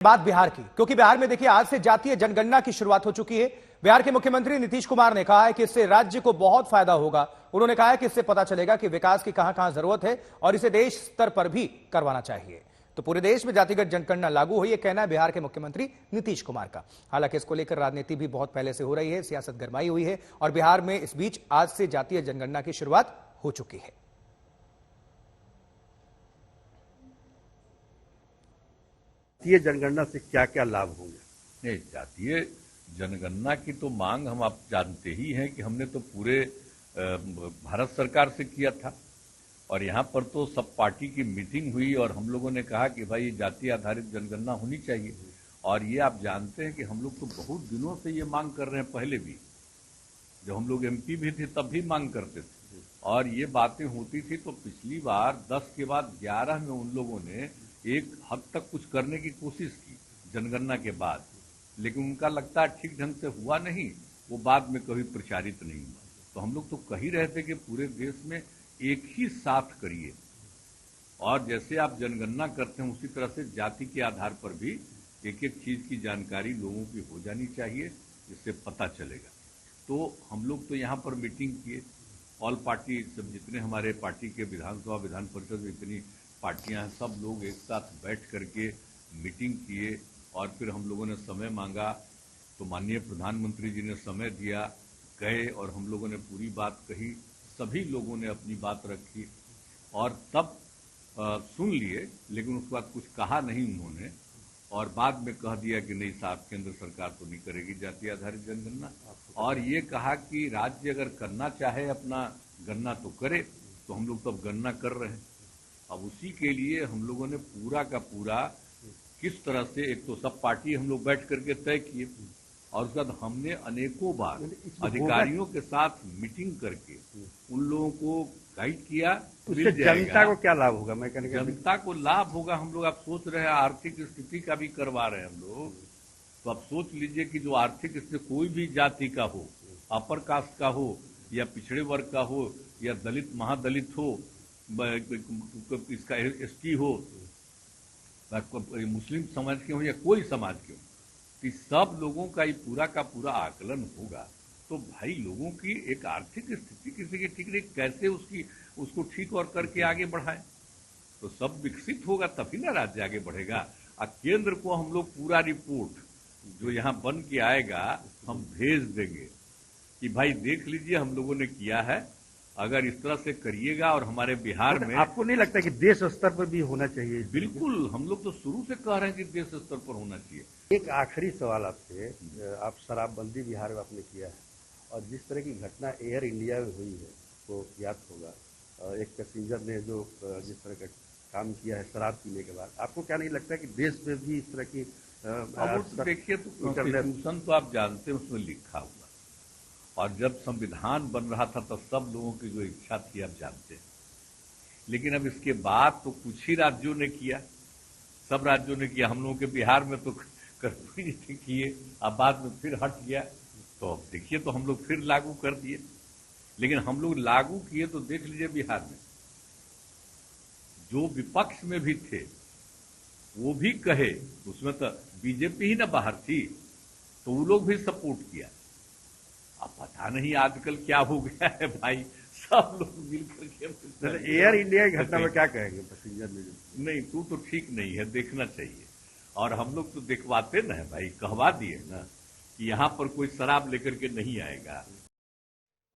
बात बिहार की, क्योंकि बिहार में देखिए आज से जातीय जनगणना की शुरुआत हो चुकी है। बिहार के मुख्यमंत्री नीतीश कुमार ने कहा है कि इससे राज्य को बहुत फायदा होगा। उन्होंने कहा है कि इससे पता चलेगा कि विकास की कहां-कहां जरूरत है और इसे देश स्तर पर भी करवाना चाहिए। तो पूरे देश में जातिगत जनगणना लागू हुई, यह कहना है बिहार के मुख्यमंत्री नीतीश कुमार का। हालांकि इसको लेकर राजनीति भी बहुत पहले से हो रही है, सियासत गरमाई हुई है और बिहार में इस बीच आज से जातीय जनगणना की शुरुआत हो चुकी है। जातीय जनगणना से क्या क्या लाभ होंगे? नहीं, जातीय जनगणना की तो मांग हम आप जानते ही हैं कि हमने तो पूरे भारत सरकार से किया था और यहाँ पर तो सब पार्टी की मीटिंग हुई और हम लोगों ने कहा कि भाई जाति आधारित जनगणना होनी चाहिए। और ये आप जानते हैं कि हम लोग तो बहुत दिनों से ये मांग कर रहे हैं। पहले भी जब हम लोग एमपी भी थे तब भी मांग करते थे और ये बातें होती थी। तो पिछली बार 10 के बाद 11 में उन लोगों ने एक हद तक कुछ करने की कोशिश की जनगणना के बाद, लेकिन उनका लगता है ठीक ढंग से हुआ नहीं, वो बाद में कभी प्रचारित नहीं हुआ। तो हम लोग तो कह ही रहे थे कि पूरे देश में एक ही साथ करिए और जैसे आप जनगणना करते हैं उसी तरह से जाति के आधार पर भी एक एक चीज की जानकारी लोगों की हो जानी चाहिए, जिससे पता चलेगा। तो हम लोग तो यहाँ पर मीटिंग किए, ऑल पार्टी सब जितने हमारे पार्टी के विधानसभा विधान परिषद में इतनी पार्टियां हैं, सब लोग एक साथ बैठ करके मीटिंग किए और फिर हम लोगों ने समय मांगा। तो माननीय प्रधानमंत्री जी ने समय दिया, गए और हम लोगों ने पूरी बात कही, सभी लोगों ने अपनी बात रखी और तब सुन लिए, लेकिन उसके बाद कुछ कहा नहीं उन्होंने और बाद में कह दिया कि नहीं साहब, केंद्र सरकार तो नहीं करेगी जाति आधारित जनगणना। और ये कहा कि राज्य अगर करना चाहे अपना गणना तो करे, तो हम लोग तो अब गणना कर रहे हैं। अब उसी के लिए हम लोगों ने पूरा का पूरा किस तरह से, एक तो सब पार्टी हम लोग बैठ करके तय किए और उसके बाद हमने अनेकों बार अधिकारियों के साथ मीटिंग करके उन लोगों को गाइड किया। उससे जनता को क्या लाभ होगा? मैं कहने जनता को लाभ होगा, हम लोग आप सोच रहे हैं आर्थिक स्थिति का भी करवा रहे हैं हम लोग। तो आप सोच लीजिए कि जो आर्थिक स्थिति कोई भी जाति का हो, अपर कास्ट का हो या पिछड़े वर्ग का हो या दलित महादलित हो, इसका एसटी हो, मुस्लिम समाज के हो या कोई समाज के हो, तो सब लोगों का ये पूरा का पूरा आकलन होगा। तो भाई लोगों की एक आर्थिक स्थिति किसी की ठीक नहीं, कैसे उसको ठीक और करके आगे बढ़ाए, तो सब विकसित होगा तभी ना राज्य आगे बढ़ेगा। और केंद्र को हम लोग पूरा रिपोर्ट जो यहाँ बन के आएगा हम भेज देंगे कि भाई देख लीजिए हम लोगों ने किया है, अगर इस तरह से करिएगा। और हमारे बिहार में आपको नहीं लगता कि देश स्तर पर भी होना चाहिए? बिल्कुल, हम लोग तो शुरू से कह रहे हैं कि देश स्तर पर होना चाहिए। एक आखिरी सवाल आपसे, आप शराबबंदी बिहार में आपने किया है और जिस तरह की घटना एयर इंडिया में हुई है वो ज्ञात होगा, एक पैसेंजर ने जो जिस तरह का काम किया है शराब पीने के बाद, आपको क्या नहीं लगता कि देश में भी इस तरह की देखिए, तो कॉन्स्टिट्यूशन तो आप जानते हैं उसमें लिखा हुआ, और जब संविधान बन रहा था तो सब लोगों की जो इच्छा थी आप जानते हैं। लेकिन अब इसके बाद तो कुछ ही राज्यों ने किया, सब राज्यों ने किया, हम लोगों के बिहार में तो कर्फ्यू नहीं किए, अब बाद में फिर हट गया। तो अब देखिए, तो हम लोग फिर लागू कर दिए, लेकिन हम लोग लागू किए तो देख लीजिए बिहार में जो विपक्ष में भी थे वो भी कहे, उसमें तो बीजेपी ही ना बाहर थी, तो वो लोग भी सपोर्ट किया। अब पता नहीं आजकल क्या हो गया है भाई, सब लोग मिलकर के एयर इंडिया की घटना में क्या कहेंगे? पैसेंजर ने नहीं, तू तो ठीक नहीं है, देखना चाहिए। और हम लोग तो दिखवाते ना है भाई, कहवा दिए ना कि यहाँ पर कोई शराब लेकर के नहीं आएगा।